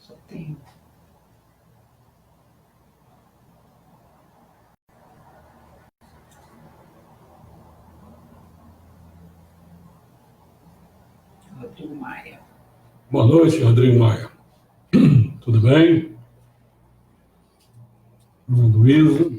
Só tem. Rodrigo Maia. Boa noite, Rodrigo Maia. Tudo bem? Luísa.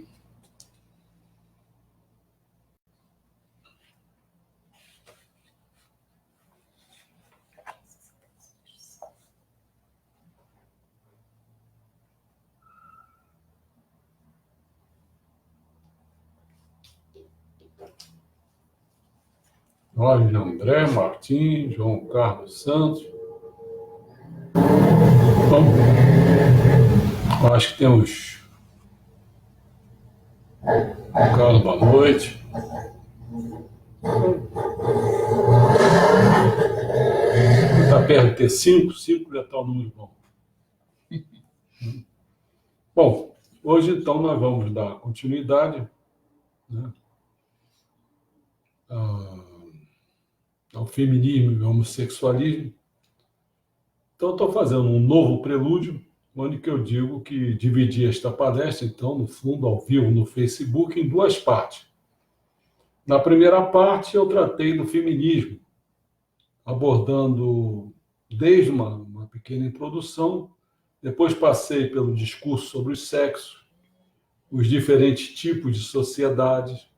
Jorge André Martins, João Carlos Santos. Bom, acho que temos. Carlos, boa noite. Está perto de ter 5 já está um número bom. Bom, hoje então nós vamos dar continuidade, né, ao feminismo e ao homossexualismo. Então, estou fazendo um novo prelúdio, onde que eu digo que dividi esta palestra, então, no fundo, ao vivo no Facebook, em 2 partes. Na primeira parte, eu tratei do feminismo, abordando desde uma pequena introdução, depois passei pelo discurso sobre os sexos, os diferentes tipos de sociedades,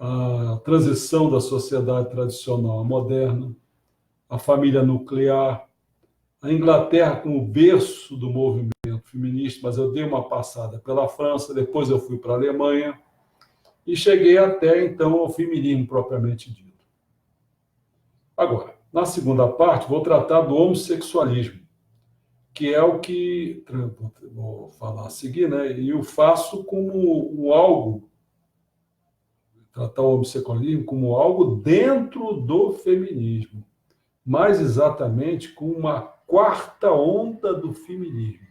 a transição da sociedade tradicional à moderna, a família nuclear, a Inglaterra como berço do movimento feminista, mas eu dei uma passada pela França, depois eu fui para a Alemanha e cheguei até, então, ao feminismo propriamente dito. Agora, na segunda parte, vou tratar do homossexualismo, que é o que vou falar a seguir, né? E eu faço como algo, tratar o homossexualismo como algo dentro do feminismo, mais exatamente com uma 4ª onda do feminismo.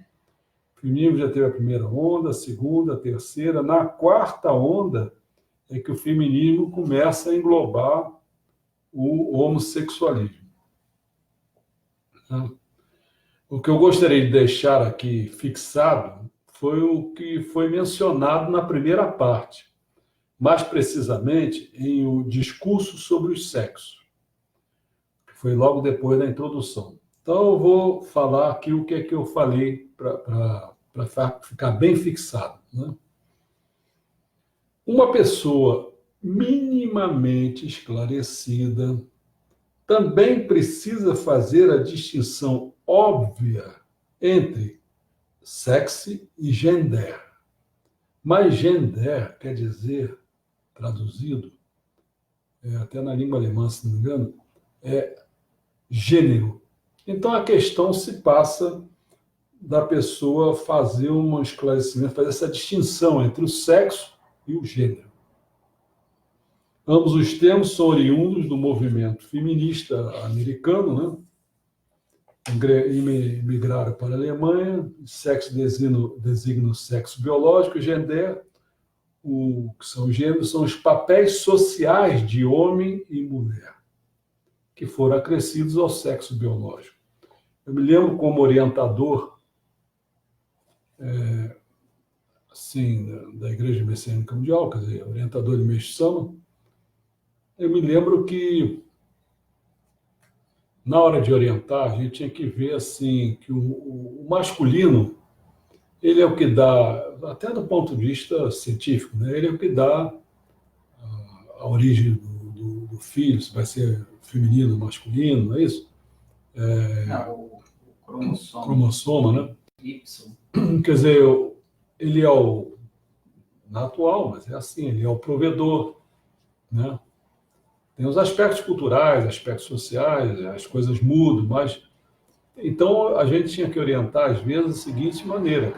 O feminismo já teve a primeira onda, a segunda, a terceira. Na 4ª onda é que o feminismo começa a englobar o homossexualismo. O que eu gostaria de deixar aqui fixado foi o que foi mencionado na primeira parte, mais precisamente em o discurso sobre os sexos, que foi logo depois da introdução. Então, eu vou falar aqui o que é que eu falei para ficar bem fixado, né? Uma pessoa minimamente esclarecida também precisa fazer a distinção óbvia entre sexo e gender. Mas gender quer dizer, traduzido, até na língua alemã, se não me engano, é gênero. Então a questão se passa da pessoa fazer um esclarecimento, fazer essa distinção entre o sexo e o gênero. Ambos os termos são oriundos do movimento feminista americano, né? Migraram para a Alemanha. Sexo designa o sexo biológico, gender, o que são gêneros, são os papéis sociais de homem e mulher, que foram acrescidos ao sexo biológico. Eu me lembro como orientador da Igreja Messiânica Mundial, quer dizer, orientador de Meixo-Sama, eu me lembro que na hora de orientar, a gente tinha que ver assim, que o masculino, ele é o que dá, até do ponto de vista científico, né? Ele é o que dá a origem do do filho, se vai ser feminino ou masculino, não é isso? Não, o cromossomo Cromossoma, né? Y. Quer dizer, ele é o natural, mas é assim, ele é o provedor, né? Tem os aspectos culturais, aspectos sociais, as coisas mudam, mas então a gente tinha que orientar às vezes da seguinte maneira,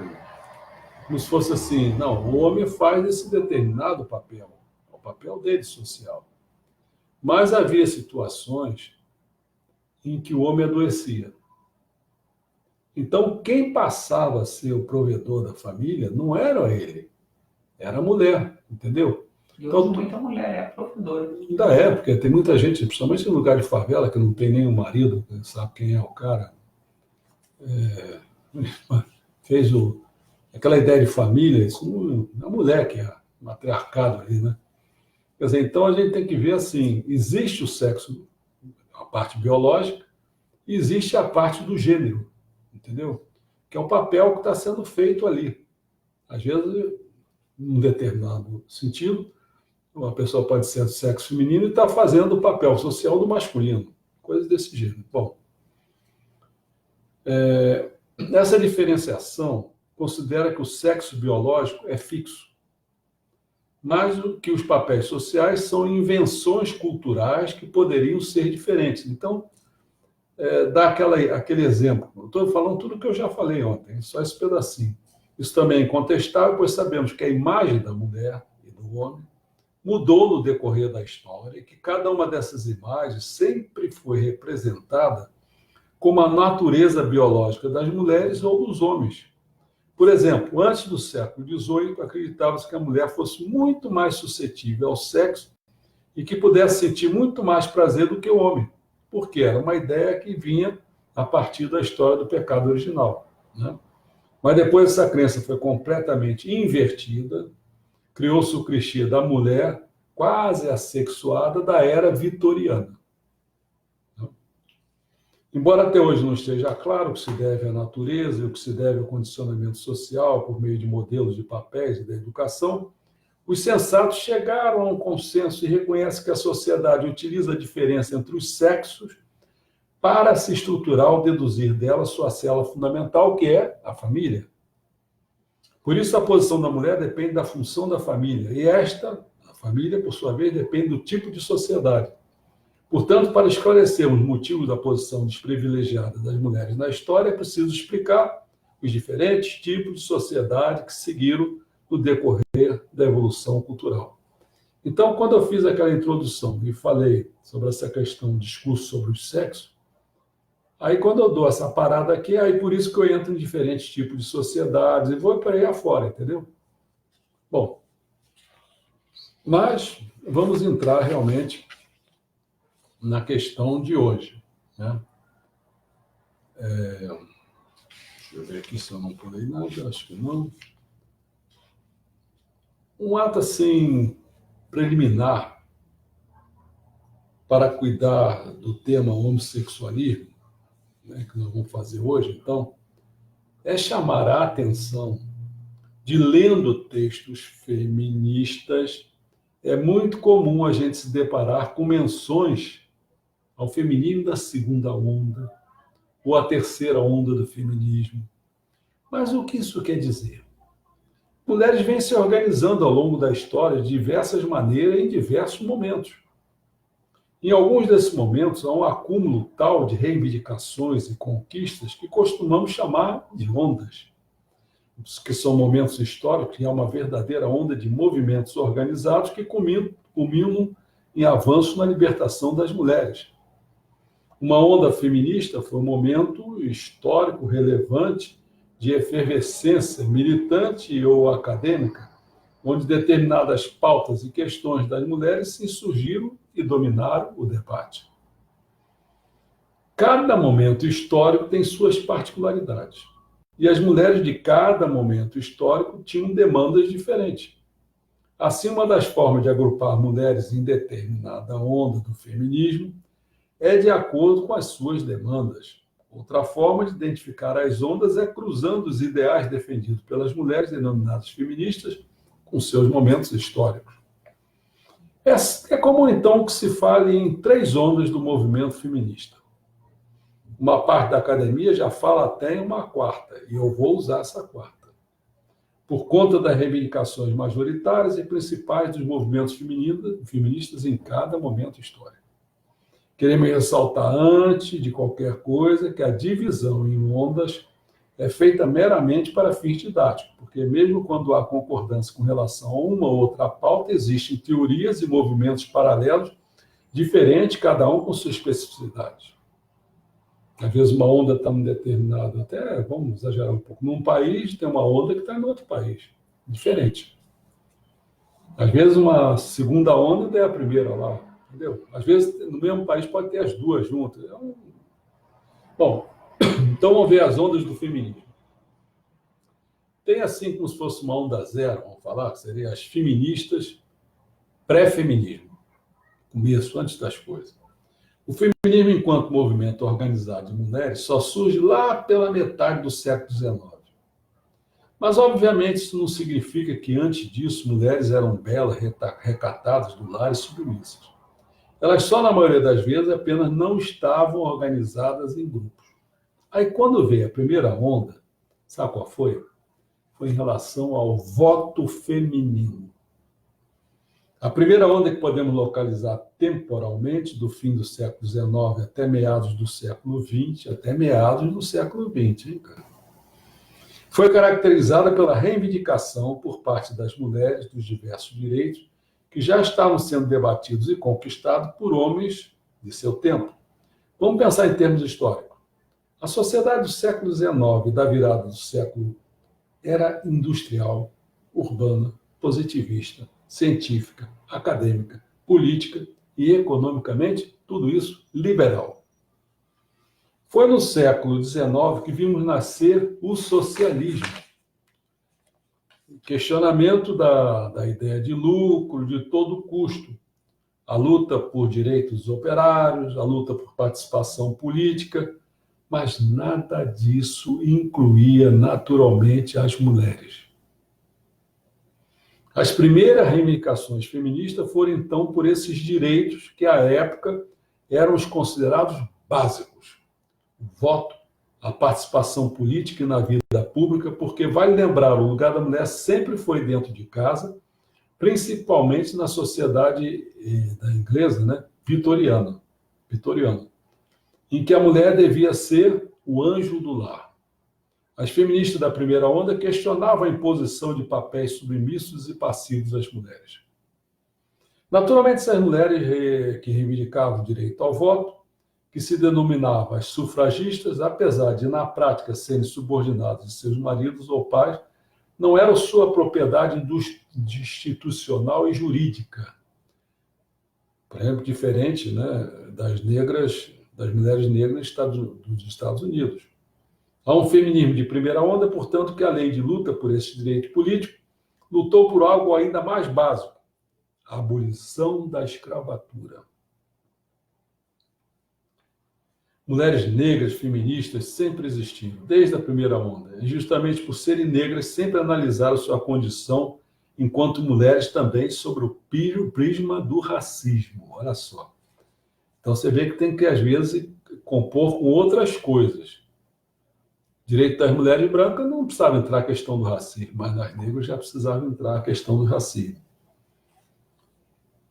como se fosse assim, não, o homem faz esse determinado papel, é o papel dele social. Mas havia situações em que o homem adoecia. Então, quem passava a ser o provedor da família não era ele, era a mulher, entendeu? E Então, hoje muita mulher é provedora. da época, tem muita gente, principalmente em lugar de favela, que não tem nenhum marido, não sabe quem é o cara, fez aquela ideia de família, isso não é a mulher que é matriarcado ali, né? Quer dizer, então a gente tem que ver assim, existe o sexo, a parte biológica, e existe a parte do gênero, entendeu? Que é o papel que está sendo feito ali. Às vezes, num determinado sentido, uma pessoa pode ser do sexo feminino e está fazendo o papel social do masculino, coisas desse gênero. Bom, essa diferenciação considera que o sexo biológico é fixo, mas que os papéis sociais são invenções culturais que poderiam ser diferentes. Então, dá aquele exemplo. Estou falando tudo que eu já falei ontem, só esse pedacinho. Isso também é incontestável, pois sabemos que a imagem da mulher e do homem mudou no decorrer da história e que cada uma dessas imagens sempre foi representada como a natureza biológica das mulheres ou dos homens. Por exemplo, antes do século XVIII, acreditava-se que a mulher fosse muito mais suscetível ao sexo e que pudesse sentir muito mais prazer do que o homem, porque era uma ideia que vinha a partir da história do pecado original, né? Mas depois essa crença foi completamente invertida, criou-se o clichê da mulher quase assexuada da era vitoriana. Embora até hoje não esteja claro o que se deve à natureza e o que se deve ao condicionamento social por meio de modelos de papéis e da educação, os sensatos chegaram a um consenso e reconhecem que a sociedade utiliza a diferença entre os sexos para se estruturar ou deduzir dela sua célula fundamental, que é a família. Por isso, a posição da mulher depende da função da família, e esta, a família, por sua vez, depende do tipo de sociedade. Portanto, para esclarecermos os motivos da posição desprivilegiada das mulheres na história, é preciso explicar os diferentes tipos de sociedade que seguiram no decorrer da evolução cultural. Então, quando eu fiz aquela introdução e falei sobre essa questão, discurso sobre os sexos, aí quando eu dou essa parada aqui, aí por isso que eu entro em diferentes tipos de sociedades e vou para aí afora, entendeu? Bom, mas vamos entrar realmente na questão de hoje, né? Deixa eu ver aqui se eu não pulei nada, acho que não. Um ato assim preliminar para cuidar do tema homossexualismo, né, que nós vamos fazer hoje, então, é chamar a atenção de, lendo textos feministas, é muito comum a gente se deparar com menções ao feminismo da segunda onda, ou a terceira onda do feminismo. Mas o que isso quer dizer? Mulheres vêm se organizando ao longo da história de diversas maneiras em diversos momentos. Em alguns desses momentos, há um acúmulo tal de reivindicações e conquistas que costumamos chamar de ondas, que são momentos históricos e há uma verdadeira onda de movimentos organizados que culminam em avanço na libertação das mulheres. Uma onda feminista foi um momento histórico relevante de efervescência militante ou acadêmica, onde determinadas pautas e questões das mulheres se insurgiram e dominaram o debate. Cada momento histórico tem suas particularidades, e as mulheres de cada momento histórico tinham demandas diferentes. Assim, uma das formas de agrupar mulheres em determinada onda do feminismo é de acordo com as suas demandas. Outra forma de identificar as ondas é cruzando os ideais defendidos pelas mulheres denominadas feministas com seus momentos históricos. É comum, então, que se fale em três ondas do movimento feminista. Uma parte da academia já fala até em uma quarta, e eu vou usar essa quarta, por conta das reivindicações majoritárias e principais dos movimentos feministas em cada momento histórico. Queremos ressaltar, antes de qualquer coisa, que a divisão em ondas é feita meramente para fins didáticos, porque mesmo quando há concordância com relação a uma ou outra pauta, existem teorias e movimentos paralelos diferentes, cada um com sua especificidade. Às vezes uma onda está em determinado, até vamos exagerar um pouco, num país tem uma onda que está em outro país, diferente. Às vezes uma segunda onda é a primeira lá, entendeu? Às vezes no mesmo país pode ter as duas juntas. Bom, então vamos ver as ondas do feminismo. Tem assim como se fosse uma onda zero, vamos falar, que seria as feministas pré-feminismo, começo, antes das coisas. O feminismo, enquanto movimento organizado de mulheres, só surge lá pela metade do século XIX. Mas, obviamente, isso não significa que, antes disso, mulheres eram belas, recatadas do lar e submissas. Elas só, na maioria das vezes, apenas não estavam organizadas em grupos. Aí, quando veio a primeira onda, sabe qual foi? Foi em relação ao voto feminino. A primeira onda que podemos localizar temporalmente, do fim do século XIX até meados do século XX, até meados do século XX, hein, cara? Foi caracterizada pela reivindicação por parte das mulheres dos diversos direitos que já estavam sendo debatidos e conquistados por homens de seu tempo. Vamos pensar em termos históricos. A sociedade do século XIX e da virada do século era industrial, urbana, positivista, científica, acadêmica, política e, economicamente, tudo isso liberal. Foi no século XIX que vimos nascer o socialismo. O questionamento da ideia de lucro, de todo custo. A luta por direitos operários, a luta por participação política, mas nada disso incluía naturalmente as mulheres. As primeiras reivindicações feministas foram, então, por esses direitos que, à época, eram os considerados básicos. O voto, a participação política e na vida pública, porque, vale lembrar, o lugar da mulher sempre foi dentro de casa, principalmente na sociedade da inglesa, né, vitoriana, em que a mulher devia ser o anjo do lar. As feministas da primeira onda questionavam a imposição de papéis submissos e passivos às mulheres. Naturalmente, essas mulheres que reivindicavam o direito ao voto, que se denominavam as sufragistas, apesar de, na prática, serem subordinadas de seus maridos ou pais, não eram sua propriedade institucional e jurídica. Por exemplo, diferente, né, das mulheres negras dos Estados Unidos. Há um feminismo de primeira onda, portanto, que, além de luta por esse direito político, lutou por algo ainda mais básico, a abolição da escravatura. Mulheres negras feministas sempre existiram, desde a primeira onda, e justamente por serem negras, sempre analisaram sua condição enquanto mulheres também sob o prisma do racismo. Olha só. Então você vê que tem que, às vezes, compor com outras coisas. Direito das mulheres brancas não precisava entrar a questão do racismo, mas nas negras já precisava entrar a questão do racismo.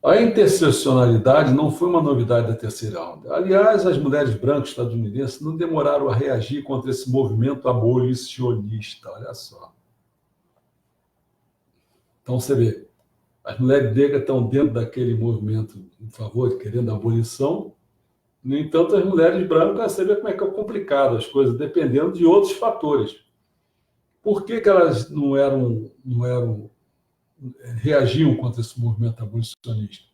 A interseccionalidade não foi uma novidade da terceira onda. Aliás, as mulheres brancas estadunidenses não demoraram a reagir contra esse movimento abolicionista. Olha só. Então você vê, as mulheres negras estão dentro daquele movimento em favor de querendo a abolição. No entanto, as mulheres brancas, você vê como é que é complicado as coisas, dependendo de outros fatores. Por que elas não reagiam contra esse movimento abolicionista?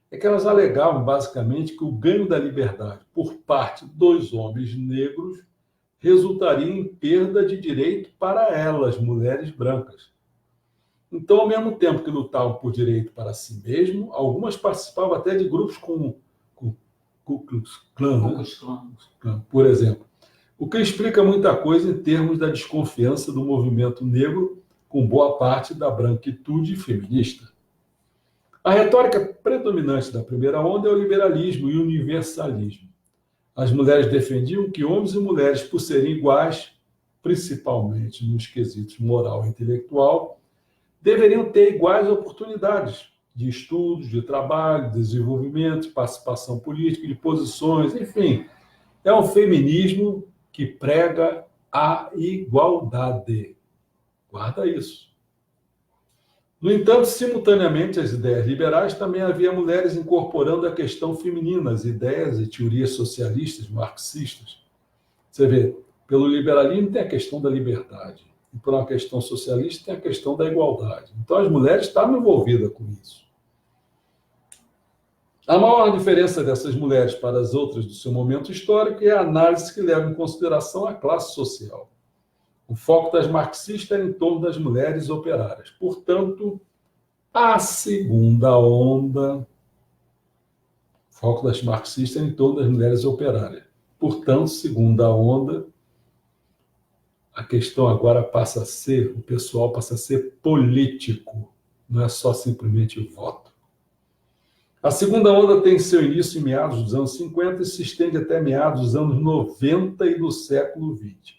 É que elas alegavam, basicamente, que o ganho da liberdade por parte dos homens negros resultaria em perda de direito para elas, mulheres brancas. Então, ao mesmo tempo que lutavam por direito para si mesmo, algumas participavam até de grupos como Ku Klux Klan, né? Por exemplo. O que explica muita coisa em termos da desconfiança do movimento negro com boa parte da branquitude feminista. A retórica predominante da primeira onda é o liberalismo e o universalismo. As mulheres defendiam que homens e mulheres, por serem iguais, principalmente nos quesitos moral e intelectual, deveriam ter iguais oportunidades de estudos, de trabalho, de desenvolvimento, de participação política, de posições, enfim. É um feminismo que prega a igualdade. Guarda isso. No entanto, simultaneamente às ideias liberais, também havia mulheres incorporando a questão feminina, as ideias e teorias socialistas, marxistas. Você vê, pelo liberalismo tem a questão da liberdade, e por uma questão socialista tem a questão da igualdade. Então as mulheres estavam envolvidas com isso. A maior diferença dessas mulheres para as outras do seu momento histórico é a análise que leva em consideração a classe social. O foco das marxistas era em torno das mulheres operárias. Portanto, a segunda onda, o foco das marxistas era em torno das mulheres operárias. Portanto, segunda onda, a questão agora passa a ser, o pessoal passa a ser político, não é só simplesmente voto. A segunda onda tem seu início em meados dos anos 50 e se estende até meados dos anos 90 e do século XX.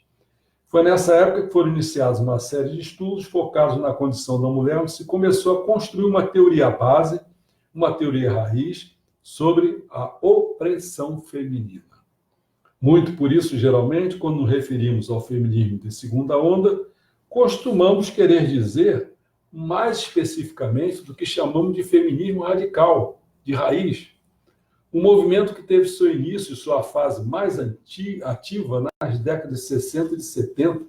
Foi nessa época que foram iniciados uma série de estudos focados na condição da mulher, onde se começou a construir uma teoria base, uma teoria raiz, sobre a opressão feminina. Muito por isso, geralmente, quando nos referimos ao feminismo de segunda onda, costumamos querer dizer, mais especificamente, do que chamamos de feminismo radical, de raiz. Um movimento que teve seu início e sua fase mais ativa nas décadas de 60 e de 70,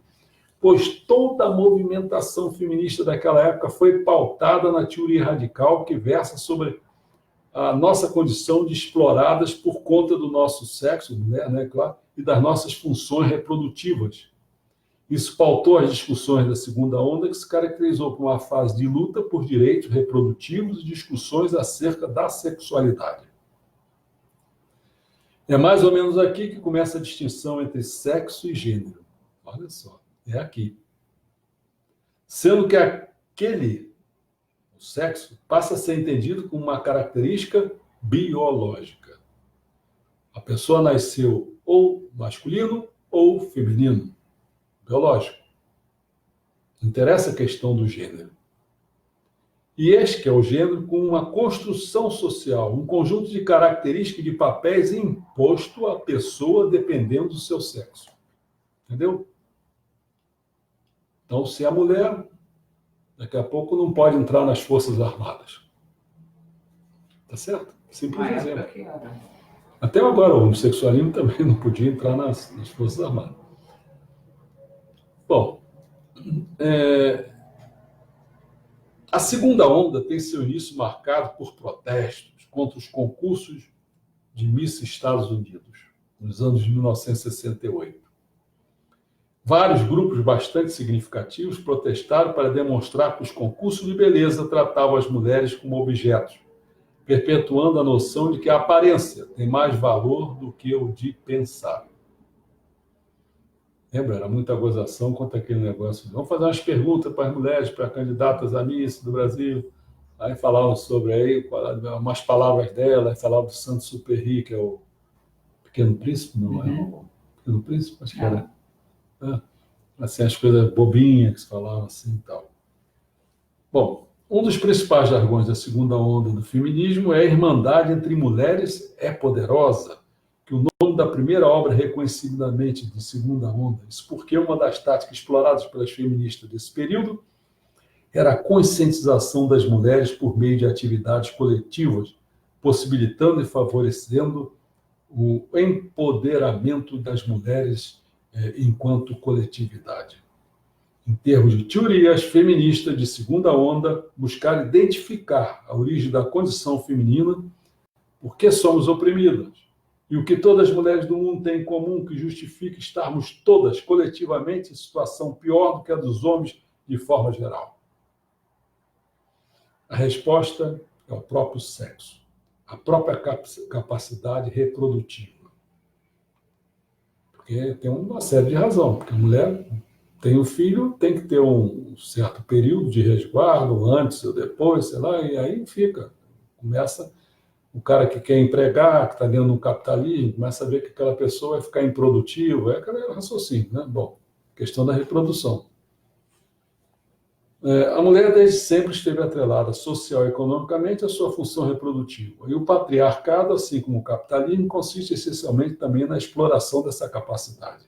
pois toda a movimentação feminista daquela época foi pautada na teoria radical que versa sobre a nossa condição de exploradas por conta do nosso sexo, né, claro, e das nossas funções reprodutivas. Isso pautou as discussões da segunda onda, que se caracterizou por uma fase de luta por direitos reprodutivos e discussões acerca da sexualidade. É mais ou menos aqui que começa a distinção entre sexo e gênero. Olha só, é aqui. Sendo que o sexo, passa a ser entendido como uma característica biológica. A pessoa nasceu ou masculino ou feminino. Biológico. Não interessa a questão do gênero. E este que é o gênero com uma construção social, um conjunto de características e de papéis imposto à pessoa dependendo do seu sexo. Entendeu? Então, se é mulher, daqui a pouco não pode entrar nas Forças Armadas. Tá certo? Simples exemplo. Até agora, o homossexualismo também não podia entrar nas Forças Armadas. Bom, a segunda onda tem seu início marcado por protestos contra os concursos de Miss Estados Unidos, nos anos de 1968. Vários grupos bastante significativos protestaram para demonstrar que os concursos de beleza tratavam as mulheres como objetos, perpetuando a noção de que a aparência tem mais valor do que o de pensar. Lembra? Era muita gozação contra aquele negócio. Vamos fazer umas perguntas para as mulheres, para candidatas a Miss do Brasil. Aí falavam sobre aí, umas palavras dela, aí falavam do Saint-Exupéry, que é o Pequeno Príncipe, não é? O Pequeno Príncipe, acho que era. Assim, as coisas bobinhas que se falavam assim e tal. Bom, um dos principais jargões da segunda onda do feminismo é a irmandade entre mulheres é poderosa, que o nome da primeira obra reconhecidamente de segunda onda. Isso porque uma das táticas exploradas pelas feministas desse período era a conscientização das mulheres por meio de atividades coletivas, possibilitando e favorecendo o empoderamento das mulheres enquanto coletividade. Em termos de teorias feministas de segunda onda, buscaram identificar a origem da condição feminina, por que somos oprimidas, e o que todas as mulheres do mundo têm em comum que justifica estarmos todas coletivamente em situação pior do que a dos homens de forma geral. A resposta é o próprio sexo, a própria capacidade reprodutiva. Porque tem uma série de razões, porque a mulher tem um filho, tem que ter um certo período de resguardo, antes ou depois, sei lá, e aí fica. Começa o cara que quer empregar, que está dentro do capitalismo, começa a ver que aquela pessoa vai ficar improdutiva, é aquele raciocínio, né? Bom, questão da reprodução. A mulher desde sempre esteve atrelada social e economicamente à sua função reprodutiva. E o patriarcado, assim como o capitalismo, consiste essencialmente também na exploração dessa capacidade.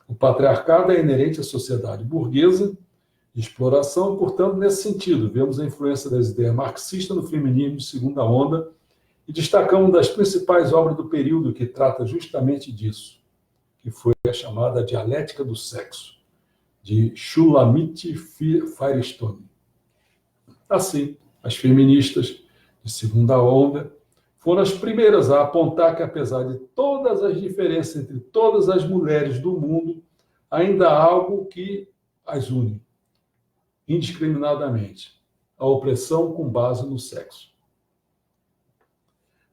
O patriarcado é inerente à sociedade burguesa de exploração, portanto, nesse sentido, vemos a influência das ideias marxistas no feminismo de segunda onda e destacamos uma das principais obras do período que trata justamente disso, que foi a chamada Dialética do Sexo, de Shulamit Firestone. Assim, as feministas de segunda onda foram as primeiras a apontar que, apesar de todas as diferenças entre todas as mulheres do mundo, ainda há algo que as une, indiscriminadamente: a opressão com base no sexo.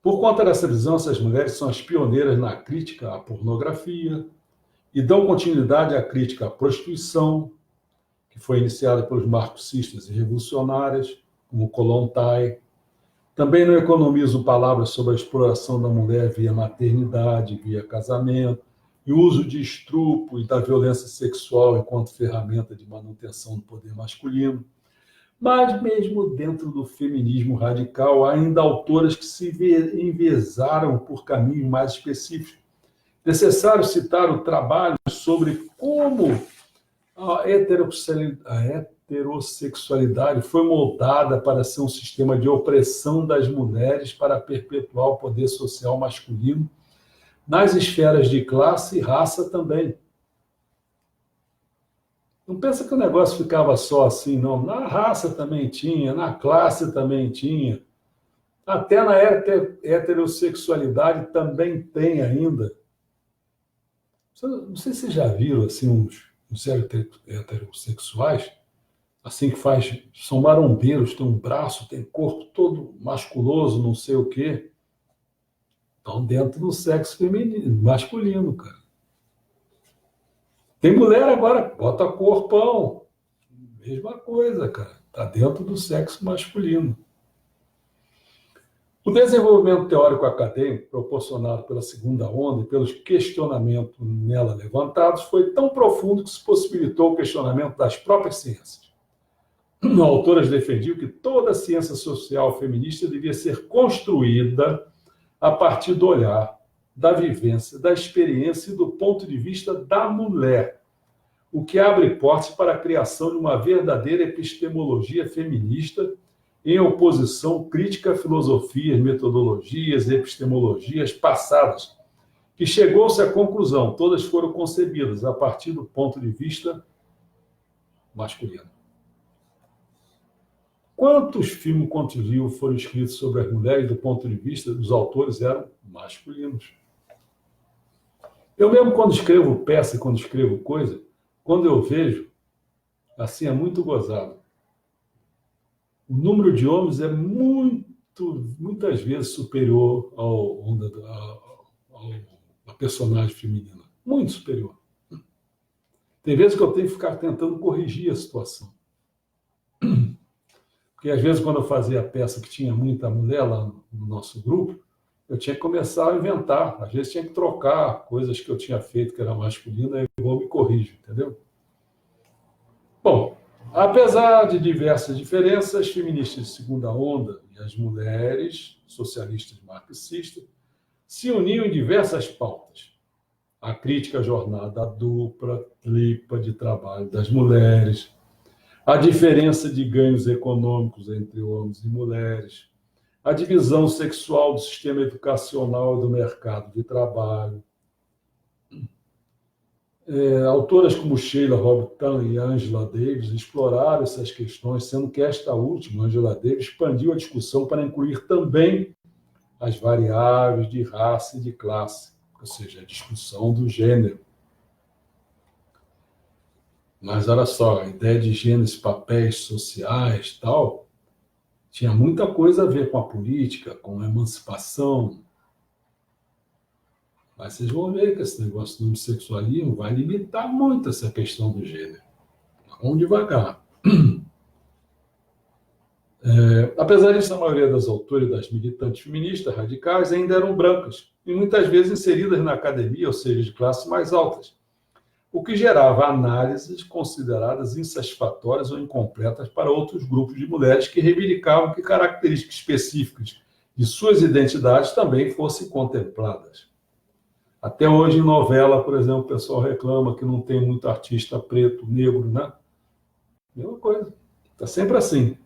Por conta dessa visão, essas mulheres são as pioneiras na crítica à pornografia e dão continuidade à crítica à prostituição, que foi iniciada pelos marxistas e revolucionários, como Kollontai. Também não economizam palavras sobre a exploração da mulher via maternidade, via casamento, e o uso de estupro e da violência sexual enquanto ferramenta de manutenção do poder masculino. Mas mesmo dentro do feminismo radical, há ainda autoras que se enviesaram por caminhos mais específicos. Necessário citar o trabalho sobre como a heterossexualidade foi moldada para ser um sistema de opressão das mulheres para perpetuar o poder social masculino nas esferas de classe e raça também. Não pensa que o negócio ficava só assim, não. Na raça também tinha, na classe também tinha. Até na heterossexualidade também tem ainda. Não sei se vocês já viram assim, uns heterossexuais, assim que são marombeiros, tem um braço, tem corpo todo masculoso, não sei o quê. Estão dentro do sexo feminino, masculino, cara. Tem mulher agora, bota corpão. Mesma coisa, cara. Está dentro do sexo masculino. O desenvolvimento teórico acadêmico proporcionado pela segunda onda e pelos questionamentos nela levantados foi tão profundo que se possibilitou o questionamento das próprias ciências. Autoras defendiam que toda a ciência social feminista devia ser construída a partir do olhar, da vivência, da experiência e do ponto de vista da mulher, o que abre portas para a criação de uma verdadeira epistemologia feminista em oposição crítica a filosofias, metodologias e epistemologias passadas, que chegou-se à conclusão, todas foram concebidas a partir do ponto de vista masculino. Quantos filmes, quantos livros foram escritos sobre as mulheres do ponto de vista dos autores eram masculinos? Eu mesmo, quando escrevo peça, quando escrevo coisa, quando eu vejo, assim, é muito gozado. O número de homens é muitas vezes superior à personagem feminina. Muito superior. Tem vezes que eu tenho que ficar tentando corrigir a situação. Porque, às vezes, quando eu fazia a peça que tinha muita mulher lá no nosso grupo, eu tinha que começar a inventar. Às vezes, tinha que trocar coisas que eu tinha feito que era masculina, aí eu vou me corrigir, entendeu? Bom, apesar de diversas diferenças, as feministas de segunda onda e as mulheres socialistas marxistas se uniam em diversas pautas. A crítica à jornada dupla, tripa de trabalho das mulheres, a diferença de ganhos econômicos entre homens e mulheres, a divisão sexual do sistema educacional e do mercado de trabalho. Autoras como Sheila Robertson e Angela Davis exploraram essas questões, sendo que esta última, Angela Davis, expandiu a discussão para incluir também as variáveis de raça e de classe, ou seja, a discussão do gênero. Mas olha só, a ideia de gêneros, papéis sociais e tal, tinha muita coisa a ver com a política, com a emancipação. Mas vocês vão ver que esse negócio do homossexualismo vai limitar muito essa questão do gênero. Vamos devagar. Apesar disso, a maioria das autoras e das militantes feministas radicais ainda eram brancas e muitas vezes inseridas na academia, ou seja, de classes mais altas, o que gerava análises consideradas insatisfatórias ou incompletas para outros grupos de mulheres que reivindicavam que características específicas de suas identidades também fossem contempladas. Até hoje, em novela, por exemplo, o pessoal reclama que não tem muito artista preto, negro, né? Mesma coisa. Está sempre assim.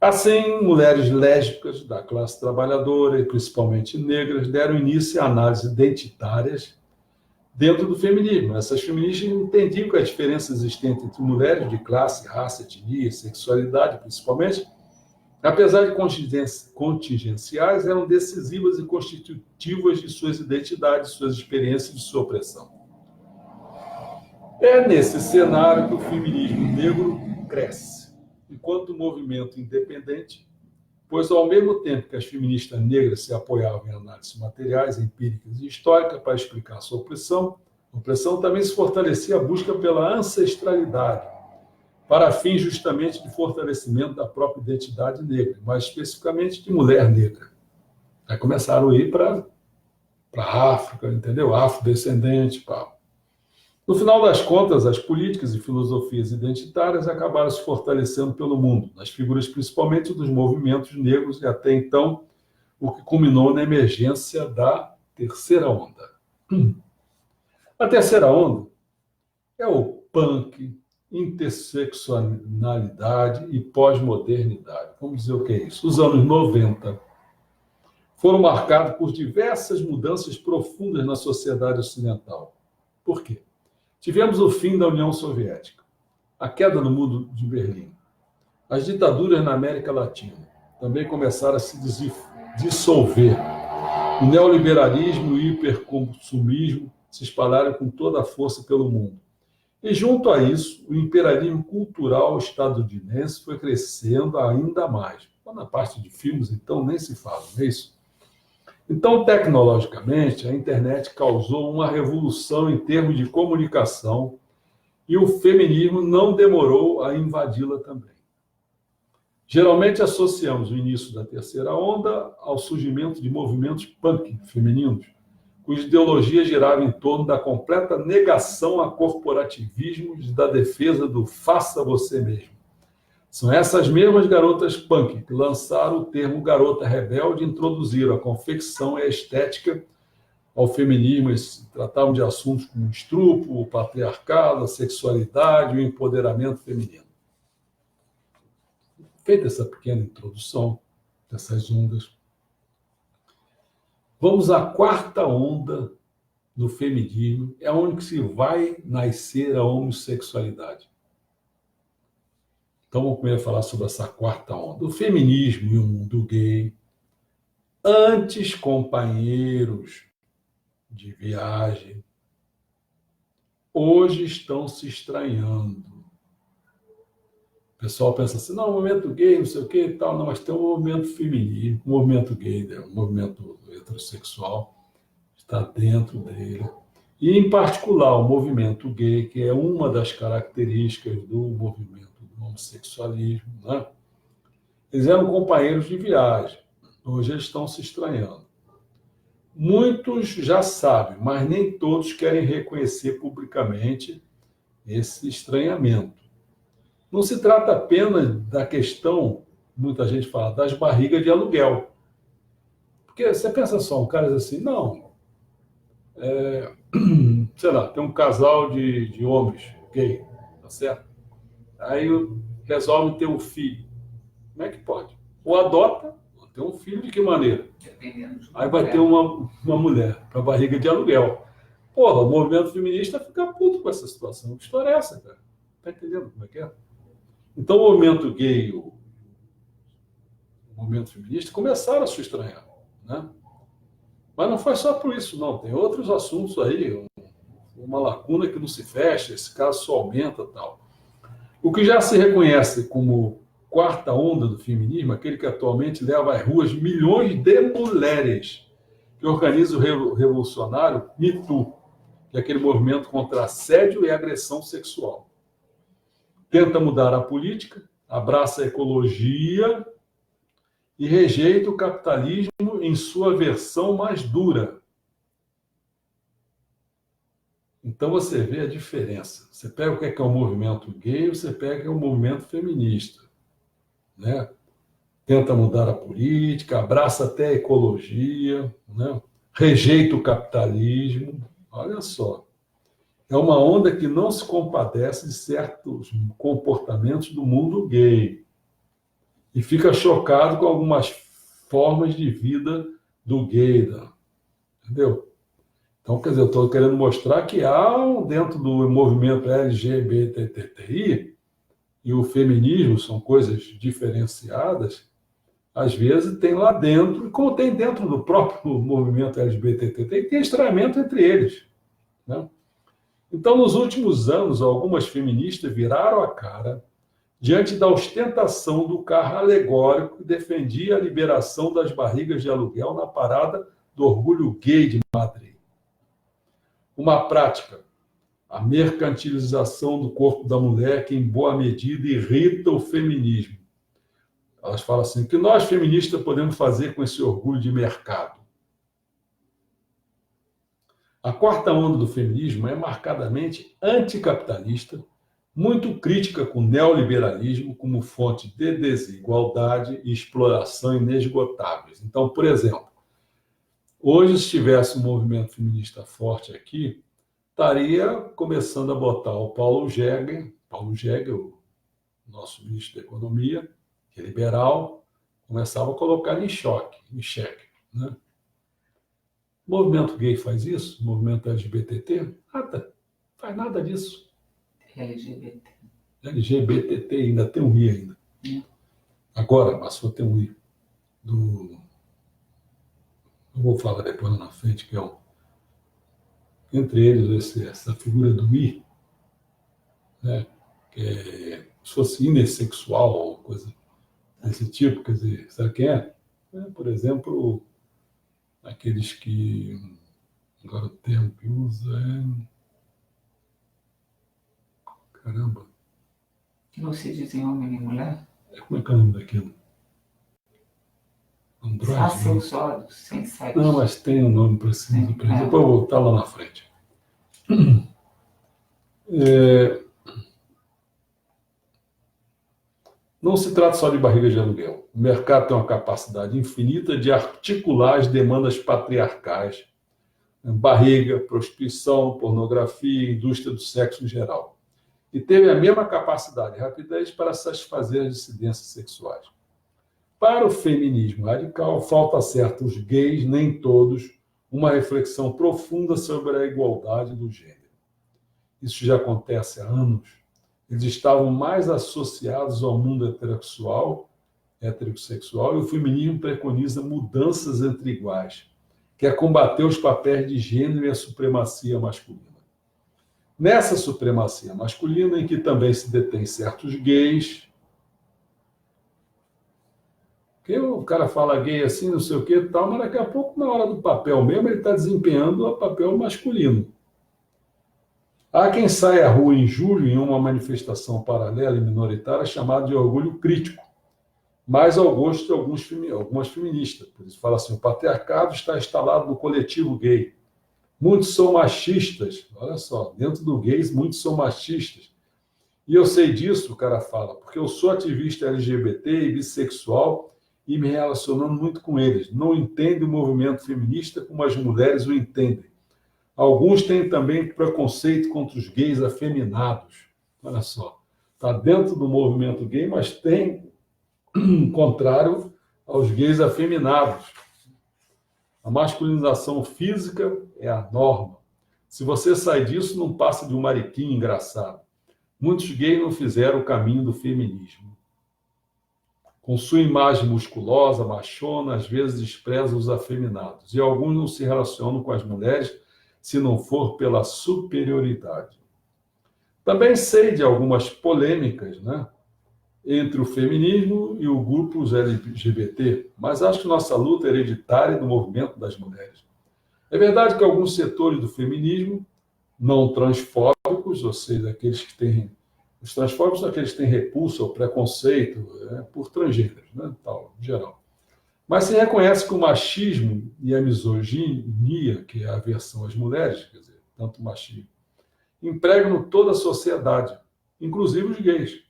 Assim, mulheres lésbicas da classe trabalhadora, e principalmente negras, deram início a análises identitárias dentro do feminismo. Essas feministas entendiam que a diferença existente entre mulheres de classe, raça, etnia, sexualidade, principalmente, apesar de contingenciais, eram decisivas e constitutivas de suas identidades, suas experiências e de sua opressão. É nesse cenário que o feminismo negro cresce, enquanto movimento independente, pois ao mesmo tempo que as feministas negras se apoiavam em análises materiais, empíricas e históricas para explicar sua opressão também se fortalecia a busca pela ancestralidade, para fins justamente de fortalecimento da própria identidade negra, mais especificamente de mulher negra. Aí começaram a ir para a África, entendeu? Afrodescendente, pá. No final das contas, as políticas e filosofias identitárias acabaram se fortalecendo pelo mundo, nas figuras principalmente dos movimentos negros e até então o que culminou na emergência da terceira onda. A terceira onda é o punk, interseccionalidade e pós-modernidade. Vamos dizer o que é isso. Os anos 90 foram marcados por diversas mudanças profundas na sociedade ocidental. Por quê? Tivemos o fim da União Soviética, a queda no Muro de Berlim, as ditaduras na América Latina também começaram a se dissolver. O neoliberalismo e o hiperconsumismo se espalharam com toda a força pelo mundo. E, junto a isso, o imperialismo cultural estadunidense foi crescendo ainda mais. Na parte de filmes, então, nem se fala, não é isso? Então, tecnologicamente, a internet causou uma revolução em termos de comunicação e o feminismo não demorou a invadi-la também. Geralmente associamos o início da terceira onda ao surgimento de movimentos punk femininos, cuja ideologia girava em torno da completa negação a corporativismos e da defesa do faça você mesmo. São essas mesmas garotas punk que lançaram o termo garota rebelde e introduziram a confecção e a estética ao feminismo. Eles tratavam de assuntos como o estupro, o patriarcado, a sexualidade e o empoderamento feminino. Feita essa pequena introdução dessas ondas, vamos à quarta onda do feminismo, é onde que se vai nascer a homossexualidade. Então, vamos primeiro falar sobre essa quarta onda. O feminismo e o mundo gay, antes companheiros de viagem, hoje estão se estranhando. O pessoal pensa assim, não, o movimento gay, não sei o que e tal, não, mas tem um movimento feminino, um movimento gay, né? Um movimento heterossexual, está dentro dele. E, em particular, o movimento gay, que é uma das características do movimento do homossexualismo, né? Eles eram companheiros de viagem, hoje eles estão se estranhando. Muitos já sabem, mas nem todos querem reconhecer publicamente esse estranhamento. Não se trata apenas da questão, muita gente fala, das barrigas de aluguel. Porque você pensa só, um cara diz assim, não, sei lá, tem um casal de homens gay, tá certo? Aí resolve ter um filho. Como é que pode? Ou adota, ou tem um filho de que maneira? Aí vai ter uma mulher para barriga de aluguel. Porra, o movimento feminista fica puto com essa situação. Que história é essa, cara? Tá entendendo como é que é? Então o movimento gay e o movimento feminista começaram a se estranhar, né? Mas não foi só por isso, não. Tem outros assuntos aí, uma lacuna que não se fecha, esse caso só aumenta e tal. O que já se reconhece como quarta onda do feminismo, aquele que atualmente leva às ruas milhões de mulheres, que organiza o revolucionário Me Too, que é aquele movimento contra assédio e agressão sexual. Tenta mudar a política, abraça a ecologia e rejeita o capitalismo em sua versão mais dura. Então você vê a diferença. Você pega o que é o movimento gay, você pega o movimento feminista, né? Tenta mudar a política, abraça até a ecologia, né? Rejeita o capitalismo. Olha só. É uma onda que não se compadece de certos comportamentos do mundo gay e fica chocado com algumas formas de vida do gay, entendeu? Então, quer dizer, eu estou querendo mostrar que dentro do movimento LGBTI, e o feminismo são coisas diferenciadas, às vezes tem lá dentro, e como tem dentro do próprio movimento LGBTI, tem estranhamento entre eles, né? Então, nos últimos anos, algumas feministas viraram a cara diante da ostentação do carro alegórico que defendia a liberação das barrigas de aluguel na parada do orgulho gay de Madrid. Uma prática, a mercantilização do corpo da mulher, que em boa medida irrita o feminismo. Elas falam assim, o que nós feministas podemos fazer com esse orgulho de mercado? A quarta onda do feminismo é marcadamente anticapitalista, muito crítica com o neoliberalismo como fonte de desigualdade e exploração inesgotáveis. Então, por exemplo, hoje, se tivesse um movimento feminista forte aqui, estaria começando a botar o Paulo Jäger, o nosso ministro da Economia, que é liberal, começava a colocar em xeque, né? O movimento gay faz isso? O movimento LGBT? Nada. Faz nada disso. LGBT ainda tem um I ainda. Agora passou a ter um I. Eu vou falar depois lá na frente, que é entre eles essa figura do I, né? Que é se fosse inessexual ou coisa desse tipo, quer dizer, sabe quem é? Por exemplo, aqueles que agora o termo que usa caramba. Que não se dizem homem nem mulher? Como é que é o nome daquilo? Androide? Assexuados, sem sexo. Não, mas tem um nome preciso. Depois eu vou voltar lá na frente. Não se trata só de barriga de aluguel. O mercado tem uma capacidade infinita de articular as demandas patriarcais. Barriga, prostituição, pornografia, indústria do sexo em geral. E teve a mesma capacidade e rapidez para satisfazer as dissidências sexuais. Para o feminismo radical, falta certo os gays, nem todos, uma reflexão profunda sobre a igualdade do gênero. Isso já acontece há anos. Eles estavam mais associados ao mundo heterossexual, e o feminismo preconiza mudanças entre iguais, que é combater os papéis de gênero e a supremacia masculina. Nessa supremacia masculina, em que também se detém certos gays, que o cara fala gay assim, não sei o que, tal, mas daqui a pouco, na hora do papel mesmo, ele está desempenhando o papel masculino. Há quem saia à rua em julho em uma manifestação paralela e minoritária chamada de orgulho crítico, mas ao gosto de algumas feministas. Por isso fala assim, o patriarcado está instalado no coletivo gay. Muitos são machistas, olha só, dentro do gays, muitos são machistas. E eu sei disso, o cara fala, porque eu sou ativista LGBT e bissexual e me relacionando muito com eles. Não entendo o movimento feminista como as mulheres o entendem. Alguns têm também preconceito contra os gays afeminados. Olha só, está dentro do movimento gay, mas tem contrário aos gays afeminados. A masculinização física é a norma. Se você sai disso, não passa de um mariquinho engraçado. Muitos gays não fizeram o caminho do feminismo. Com sua imagem musculosa, machona, às vezes despreza os afeminados. E alguns não se relacionam com as mulheres se não for pela superioridade. Também sei de algumas polêmicas, né, entre o feminismo e o grupo LGBT, mas acho que nossa luta é hereditária do movimento das mulheres. É verdade que alguns setores do feminismo, não transfóbicos, ou seja, aqueles que têm Os transfóbicos são aqueles que têm repulsa ou preconceito por transgêneros, né, tal, em geral. Mas se reconhece que o machismo e a misoginia, que é a aversão às mulheres, quer dizer, tanto o machismo, empregam toda a sociedade, inclusive os gays.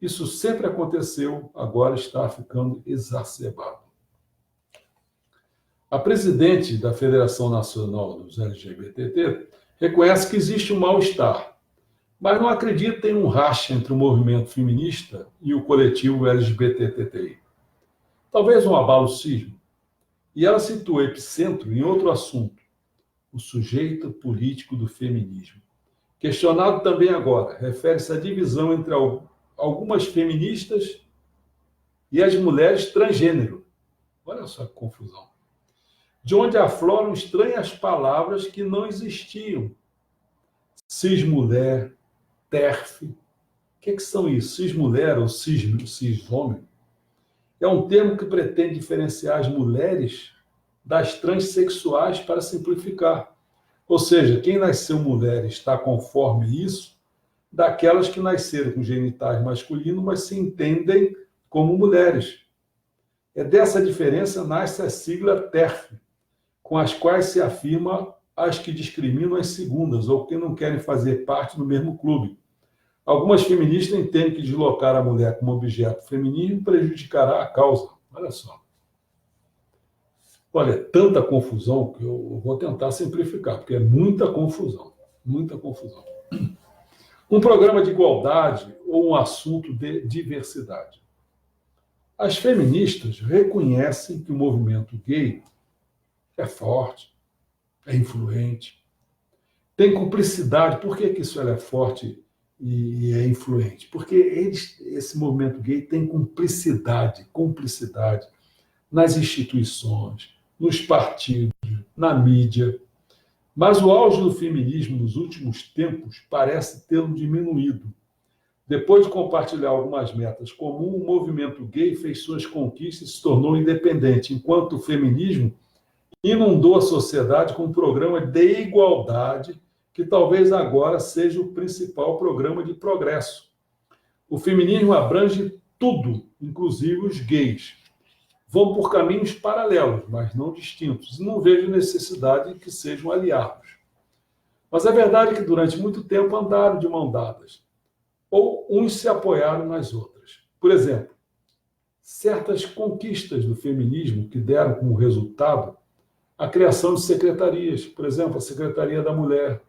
Isso sempre aconteceu, agora está ficando exacerbado. A presidente da Federação Nacional dos LGBT reconhece que existe um mal-estar, mas não acredita em um racha entre o movimento feminista e o coletivo LGBTTI. Talvez um abalo sísmico. E ela situa o epicentro em outro assunto, o sujeito político do feminismo. Questionado também agora, refere-se à divisão entre algumas feministas e as mulheres transgênero. Olha só que confusão. De onde afloram estranhas palavras que não existiam. Cismulher, TERF. O que são isso? Cismulher ou cis-homem? É um termo que pretende diferenciar as mulheres das transexuais para simplificar. Ou seja, quem nasceu mulher está conforme isso daquelas que nasceram com genitais masculinos, mas se entendem como mulheres. É dessa diferença nasce a sigla TERF, com as quais se afirma as que discriminam as segundas ou que não querem fazer parte do mesmo clube. Algumas feministas entendem que deslocar a mulher como objeto feminino prejudicará a causa. Olha só. Olha, é tanta confusão que eu vou tentar simplificar, porque é muita confusão. Muita confusão. Um programa de igualdade ou um assunto de diversidade. As feministas reconhecem que o movimento gay é forte, é influente, tem cumplicidade. Por que isso é forte e é influente? Porque esse movimento gay tem cumplicidade nas instituições, nos partidos, na mídia. Mas o auge do feminismo nos últimos tempos parece tê-lo diminuído. Depois de compartilhar algumas metas comuns, o movimento gay fez suas conquistas e se tornou independente, enquanto o feminismo inundou a sociedade com um programa de igualdade que talvez agora seja o principal programa de progresso. O feminismo abrange tudo, inclusive os gays. Vão por caminhos paralelos, mas não distintos, e não vejo necessidade de que sejam aliados. Mas a verdade é que durante muito tempo andaram de mão dadas, ou uns se apoiaram nas outras. Por exemplo, certas conquistas do feminismo que deram como resultado a criação de secretarias, por exemplo, a Secretaria da Mulher,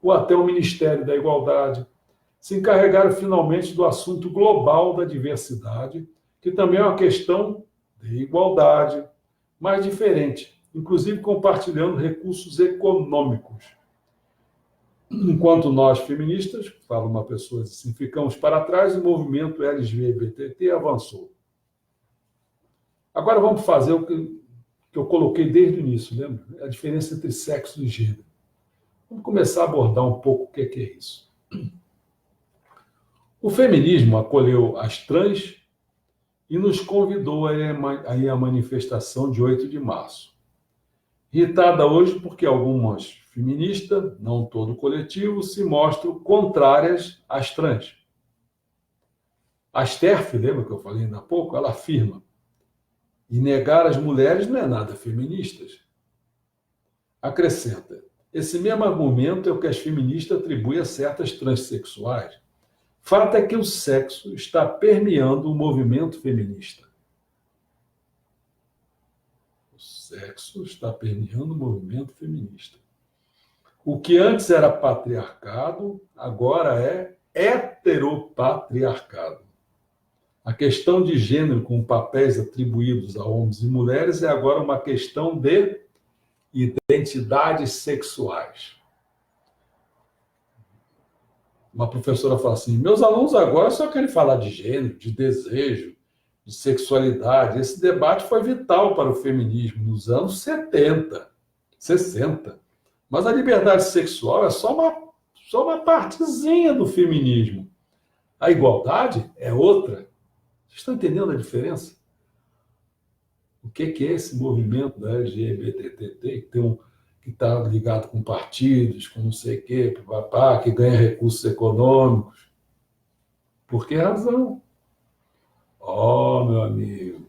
ou até o Ministério da Igualdade, se encarregaram finalmente do assunto global da diversidade, que também é uma questão de igualdade, mas diferente, inclusive compartilhando recursos econômicos. Enquanto nós, feministas, fala uma pessoa assim, ficamos para trás, o movimento LGBT avançou. Agora vamos fazer o que eu coloquei desde o início, lembra? A diferença entre sexo e gênero. Vamos começar a abordar um pouco o que é isso. O feminismo acolheu as trans e nos convidou a ir à manifestação de 8 de março. Irritada hoje porque algumas feministas, não todo o coletivo, se mostram contrárias às trans. A TERF, lembra que eu falei ainda há pouco? Ela afirma: e negar as mulheres não é nada feministas. Acrescenta: esse mesmo argumento é o que as feministas atribuem a certas transexuais. Fato é que o sexo está permeando o movimento feminista. O sexo está permeando o movimento feminista. O que antes era patriarcado, agora é heteropatriarcado. A questão de gênero com papéis atribuídos a homens e mulheres é agora uma questão de identidades sexuais. Uma professora fala assim: meus alunos agora só querem falar de gênero, de desejo, de sexualidade. Esse debate foi vital para o feminismo nos anos 70, 60. Mas a liberdade sexual é só uma partezinha do feminismo. A igualdade é outra. Vocês estão entendendo a diferença? O que é esse movimento da LGBT que está ligado com partidos, com não sei o quê, papá, que ganha recursos econômicos? Por que razão? Oh, meu amigo,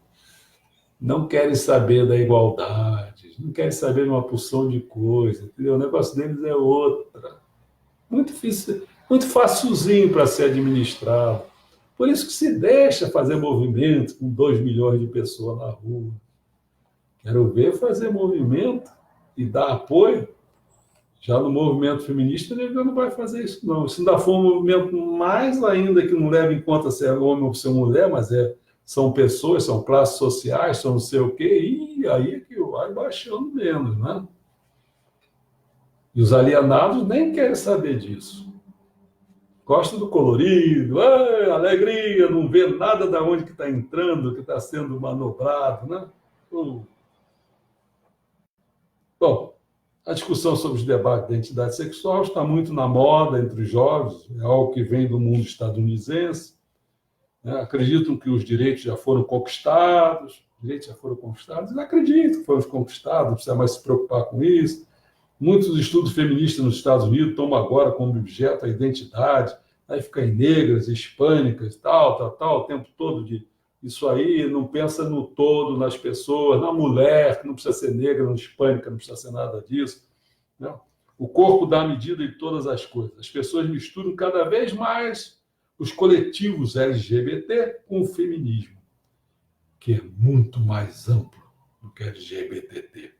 não querem saber da igualdade, não querem saber de uma porção de coisas, entendeu? O negócio deles é outra. Muito difícil, muito facilzinho para ser administrado. Por isso que se deixa fazer movimento com 2 milhões de pessoas na rua. Quero ver fazer movimento e dar apoio. Já no movimento feminista, ele não vai fazer isso, não. Se ainda for um movimento mais ainda que não leva em conta se é homem ou se é mulher, mas são pessoas, são classes sociais, são não sei o quê, e aí é que vai baixando menos, né? E os alienados nem querem saber disso. Gosta do colorido, alegria, não vê nada de onde que está entrando, que está sendo manobrado, né? Bom, a discussão sobre os debates da identidade sexual está muito na moda entre os jovens, é algo que vem do mundo estadunidense, né? Acreditam que os direitos já foram conquistados, eles acreditam que foram conquistados, não precisa mais se preocupar com isso. Muitos estudos feministas nos Estados Unidos tomam agora como objeto a identidade, aí fica em negras, hispânicas, tal, o tempo todo de isso aí, não pensa no todo, nas pessoas, na mulher, que não precisa ser negra, não hispânica, não precisa ser nada disso. Não. O corpo dá a medida de todas as coisas. As pessoas misturam cada vez mais os coletivos LGBT com o feminismo, que é muito mais amplo do que LGBT.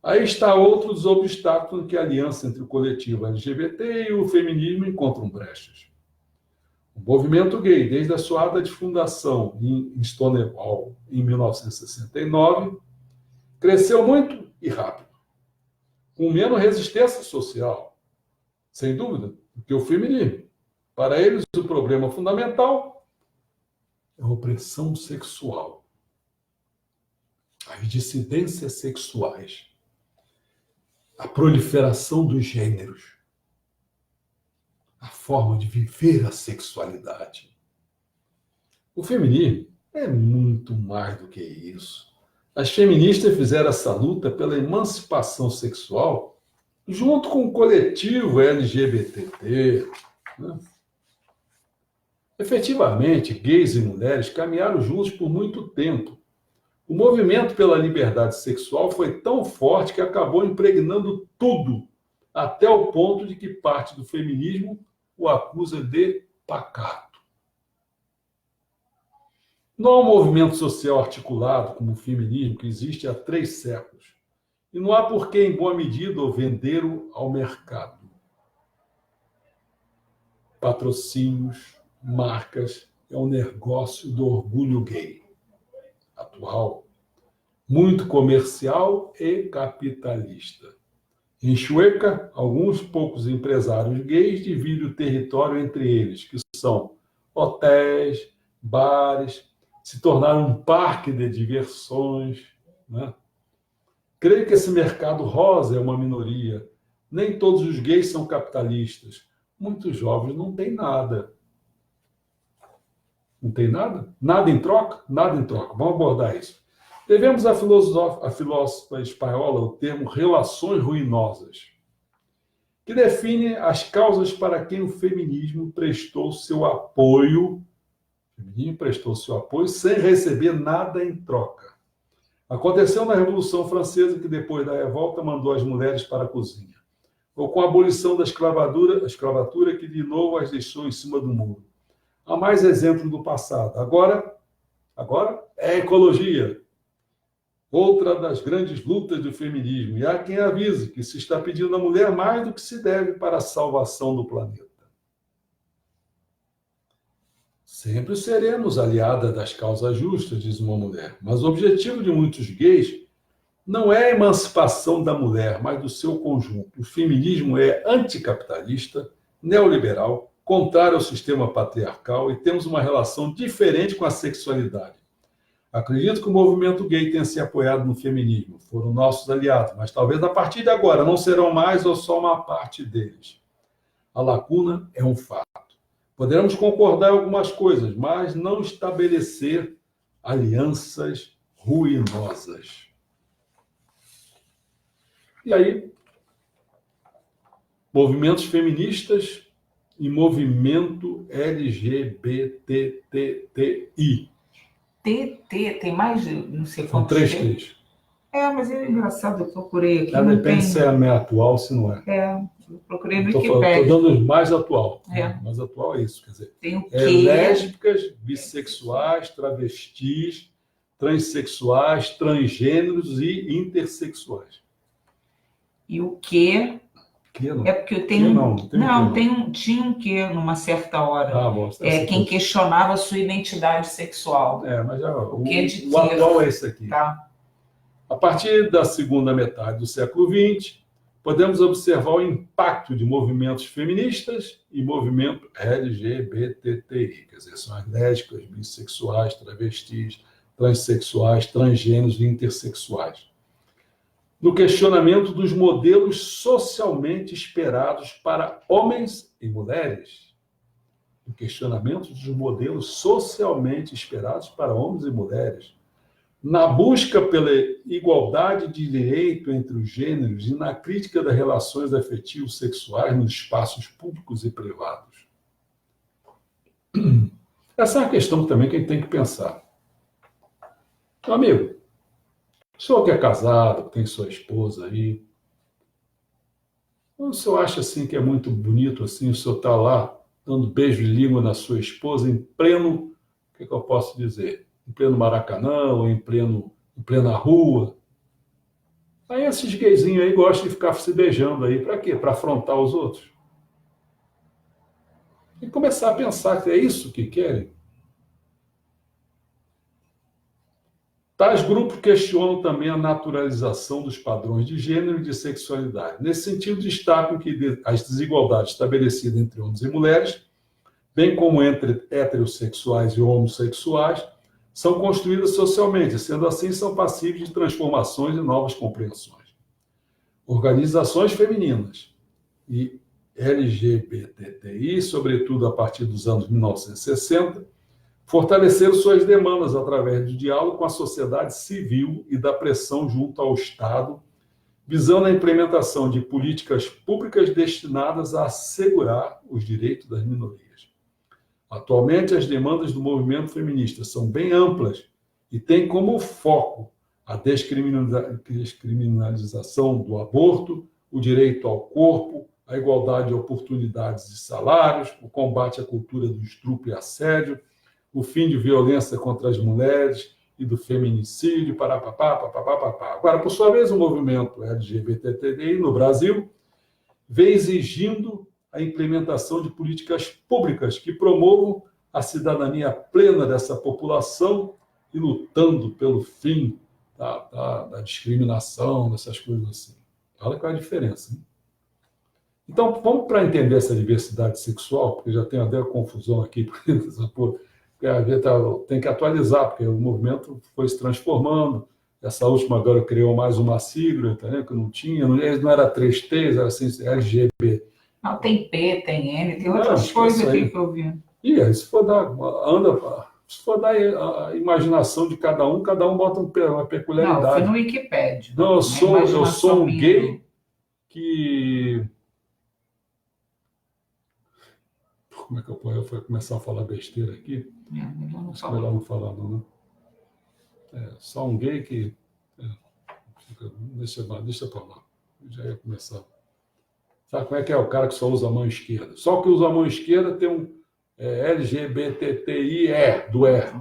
Aí está outros obstáculos que a aliança entre o coletivo LGBT e o feminismo encontram brechas. O movimento gay, desde a sua ata de fundação em Stonewall, em 1969, cresceu muito e rápido, com menos resistência social, sem dúvida, do que o feminismo. Para eles, o problema fundamental é a opressão sexual, as dissidências sexuais, a proliferação dos gêneros, a forma de viver a sexualidade. O feminismo é muito mais do que isso. As feministas fizeram essa luta pela emancipação sexual junto com o coletivo LGBT. Né? Efetivamente, gays e mulheres caminharam juntos por muito tempo. O movimento pela liberdade sexual foi tão forte que acabou impregnando tudo, até o ponto de que parte do feminismo o acusa de pacato. Não há um movimento social articulado como o feminismo que existe há 3 séculos. E não há por que, em boa medida, o venderam ao mercado. Patrocínios, marcas, é um negócio do orgulho gay atual, muito comercial e capitalista. Em Chueca, alguns poucos empresários gays dividem o território entre eles, que são hotéis, bares, se tornaram um parque de diversões. Né? Creio que esse mercado rosa é uma minoria. Nem todos os gays são capitalistas. Muitos jovens não têm nada. Não tem nada? Nada em troca? Nada em troca. Vamos abordar isso. Devemos à filósofa espanhola o termo relações ruinosas, que define as causas para quem o feminismo prestou seu apoio sem receber nada em troca. Aconteceu na Revolução Francesa, que depois da revolta mandou as mulheres para a cozinha. Ou com a abolição da escravatura, que de novo as deixou em cima do muro. Há mais exemplos do passado. Agora é a ecologia. Outra das grandes lutas do feminismo. E há quem avise que se está pedindo à mulher mais do que se deve para a salvação do planeta. Sempre seremos aliada das causas justas, diz uma mulher. Mas o objetivo de muitos gays não é a emancipação da mulher, mas do seu conjunto. O feminismo é anticapitalista, neoliberal, contrário ao sistema patriarcal e temos uma relação diferente com a sexualidade. Acredito que o movimento gay tenha se apoiado no feminismo, foram nossos aliados, mas talvez a partir de agora não serão mais ou só uma parte deles. A lacuna é um fato. Poderemos concordar em algumas coisas, mas não estabelecer alianças ruinosas. E aí, movimentos feministas e movimento LGBTTI. TT, tem mais de não sei São quantos 3 T. T's. Mas é engraçado, eu procurei aqui, Ela não depende tem. se é atual ou se não é. Eu procurei no Estou Wikipedia. dando o mais atual. É. Mais atual é isso, quer dizer. Tem o É quê? lésbicas, bissexuais, travestis, transexuais, transgêneros e intersexuais. E o quê? Que não? É porque eu Que tenho. não tem um quê, Tinha um quê numa certa hora. bom. Quem questionava a sua identidade sexual. Mas já, o Que é de o atual é esse aqui. Tá? A partir da segunda metade do século XX, podemos observar o impacto de movimentos feministas e movimento LGBTI, quer dizer, são as lésbicas, bissexuais, travestis, transexuais, transgêneros e intersexuais, no questionamento dos modelos socialmente esperados para homens e mulheres. No questionamento dos modelos socialmente esperados para homens e mulheres. Na busca pela igualdade de direito entre os gêneros e na crítica das relações afetivos sexuais nos espaços públicos e privados. Essa é uma questão também que a gente tem que pensar. Meu amigo, o senhor que é casado, tem sua esposa aí, o senhor acha assim que é muito bonito assim, o senhor está lá dando beijo de língua na sua esposa em pleno, o que eu posso dizer? Em pleno Maracanã ou em plena rua. Aí esses gayzinhos aí gostam de ficar se beijando aí. Para quê? Para afrontar os outros. E começar a pensar que é isso que querem. Tais grupos questionam também a naturalização dos padrões de gênero e de sexualidade. Nesse sentido, destacam que as desigualdades estabelecidas entre homens e mulheres, bem como entre heterossexuais e homossexuais, são construídas socialmente, sendo assim, são passíveis de transformações e novas compreensões. Organizações femininas e LGBTI, sobretudo a partir dos anos 1960, fortaleceram suas demandas através do diálogo com a sociedade civil e da pressão junto ao Estado, visando a implementação de políticas públicas destinadas a assegurar os direitos das minorias. Atualmente, as demandas do movimento feminista são bem amplas e têm como foco a descriminalização do aborto, o direito ao corpo, a igualdade de oportunidades e salários, o combate à cultura do estupro e assédio, o fim de violência contra as mulheres e do feminicídio, papapá. Agora, por sua vez, o movimento LGBTI no Brasil vem exigindo a implementação de políticas públicas que promovam a cidadania plena dessa população e lutando pelo fim da discriminação, dessas coisas assim. Olha qual é a diferença, hein? Então, vamos para entender essa diversidade sexual, porque já tem até a confusão aqui, porque a gente tem que atualizar, porque o movimento foi se transformando. Essa última agora criou mais uma sigla, entendeu? Que não tinha, não era 3Ts, era assim, LGBT. Não, tem P, tem N, tem outras coisas aqui que eu vi. E aí, se for dar a imaginação de cada um bota uma peculiaridade. Não, foi no Wikipedia. Não, eu sou um gay que... Como é que eu vou começar a falar besteira aqui? Melhor não falar, não, né? Só um gay que... Deixa pra lá. Já ia começar. Sabe como é que é o cara que só usa a mão esquerda? Só que usa a mão esquerda tem um LGBTI do E.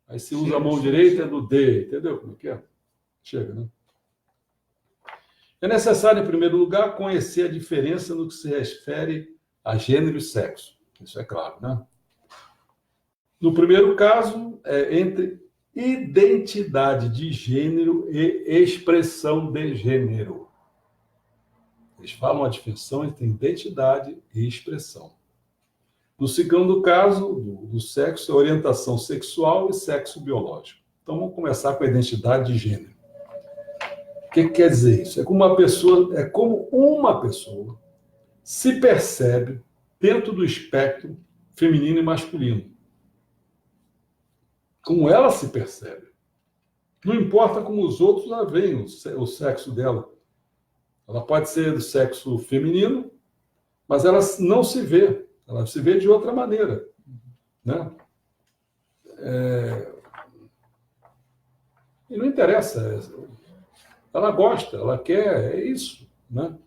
Aí se usa a mão direita é do D. Entendeu como é que é? Chega, né? É necessário, em primeiro lugar, conhecer a diferença no que se refere a gênero e sexo. Isso é claro, né? No primeiro caso, é entre identidade de gênero e expressão de gênero. Eles falam a distinção entre identidade e expressão. No segundo caso, do sexo, é orientação sexual e sexo biológico. Então, vamos começar com a identidade de gênero. O que quer dizer isso? É como uma pessoa se percebe dentro do espectro feminino e masculino. Como ela se percebe. Não importa como os outros a veem o sexo dela. Ela pode ser do sexo feminino, mas ela não se vê Ela se vê de outra maneira, né? E não interessa. Ela gosta, ela quer, é isso, né?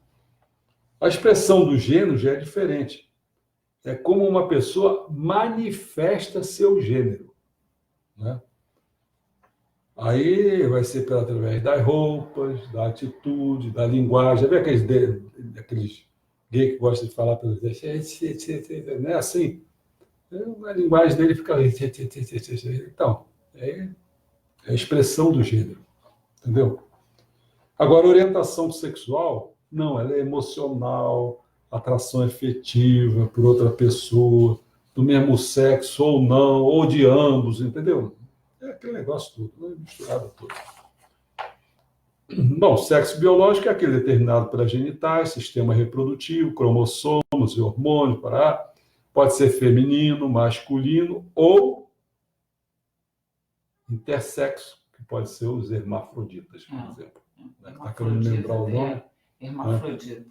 A expressão do gênero já é diferente. É como uma pessoa manifesta seu gênero, né? Aí vai ser através das roupas, da atitude, da linguagem. Já vê aqueles gays que gostam de falar pelos dedos, não é assim? A linguagem dele fica ali. Então, é a expressão do gênero, entendeu? Agora, orientação sexual, não, ela é emocional, atração efetiva por outra pessoa, do mesmo sexo ou não, ou de ambos, entendeu? É aquele negócio tudo, misturado tudo. Bom, sexo biológico é aquele determinado pelas genitais, sistema reprodutivo, cromossomos e hormônios, pode ser feminino, masculino ou intersexo, que pode ser os hermafroditas, por exemplo. Está querendo lembrar o nome? Hermafrodita.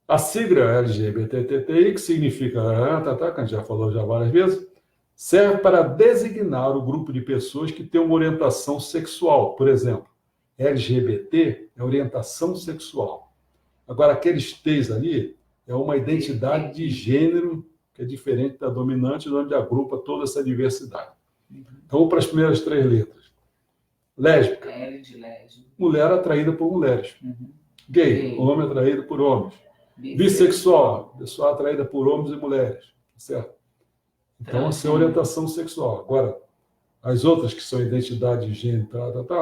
A sigla LGBTTI, que significa, que a gente já falou várias vezes, serve para designar o grupo de pessoas que têm uma orientação sexual. Por exemplo, LGBT é orientação sexual. Agora, aqueles T's ali é uma identidade de gênero que é diferente da dominante, onde agrupa toda essa diversidade. Então, para as primeiras 3 letras. Lésbica. L de lésbica. Mulher atraída por mulheres. Gay, homem atraído por homens. Bissexual, pessoa atraída por homens e mulheres. Certo? Então, essa é a orientação sexual. Agora, as outras que são identidade de gênero,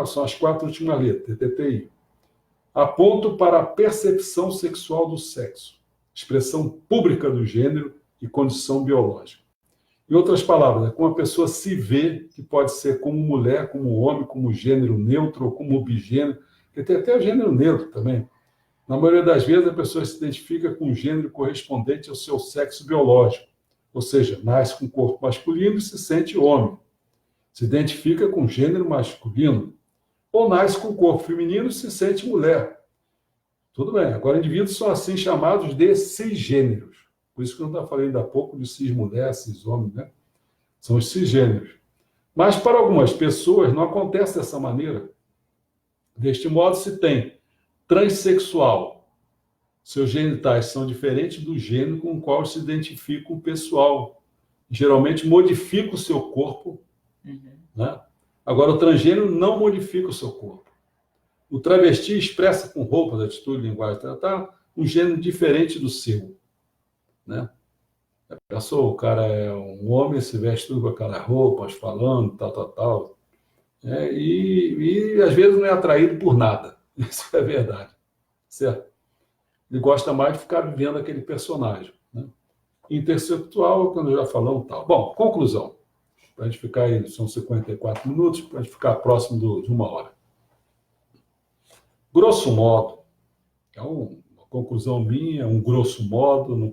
são as 4 últimas letras, TTI. Apontam para a percepção sexual do sexo, expressão pública do gênero e condição biológica. Em outras palavras, é como a pessoa se vê, que pode ser como mulher, como homem, como gênero neutro ou como bigênero, porque tem até o gênero neutro também. Na maioria das vezes, a pessoa se identifica com o gênero correspondente ao seu sexo biológico, ou seja, nasce com corpo masculino e se sente homem. Se identifica com gênero masculino. Ou nasce com corpo feminino e se sente mulher. Tudo bem. Agora, indivíduos são assim chamados de cisgêneros. Por isso que eu não falei ainda há pouco de cis-mulher, cis-homem, né? São os cisgêneros. Mas, para algumas pessoas, não acontece dessa maneira. Deste modo, se tem transexual. Seus genitais são diferentes do gênero com o qual se identifica o pessoal. Geralmente modifica o seu corpo. Né? Agora, o transgênero não modifica o seu corpo. O travesti expressa com roupas, atitude, linguagem, um gênero diferente do seu. Né? Pensou, o cara é um homem, se veste tudo com aquelas roupas, falando, tal. E às vezes não é atraído por nada. Isso é verdade. Certo? Ele gosta mais de ficar vivendo aquele personagem. Né? Intersexual, quando já falamos, tal. Bom, conclusão. Para a gente ficar aí, são 54 minutos, para a gente ficar próximo de 1 hora. Grosso modo, é uma conclusão minha, um grosso modo, não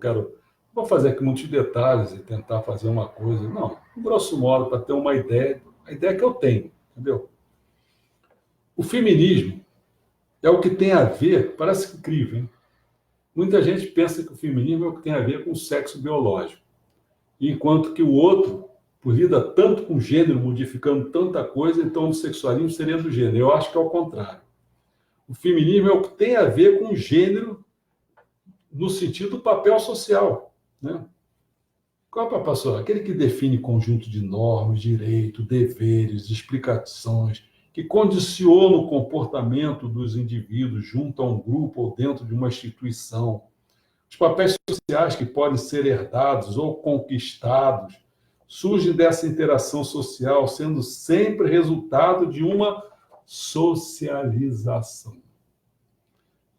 vou fazer aqui muitos detalhes e tentar fazer uma coisa, não, grosso modo, para ter uma ideia, a ideia que eu tenho, entendeu? O feminismo é o que tem a ver, parece incrível, hein? Muita gente pensa que o feminismo é o que tem a ver com o sexo biológico, enquanto que o outro lida tanto com gênero, modificando tanta coisa, então o sexualismo seria do gênero. Eu acho que é o contrário. O feminismo é o que tem a ver com o gênero no sentido do papel social. Né? Qual é o papel social? Aquele que define conjunto de normas, direitos, deveres, explicações, que condiciona o comportamento dos indivíduos junto a um grupo ou dentro de uma instituição. Os papéis sociais que podem ser herdados ou conquistados surgem dessa interação social, sendo sempre resultado de uma socialização.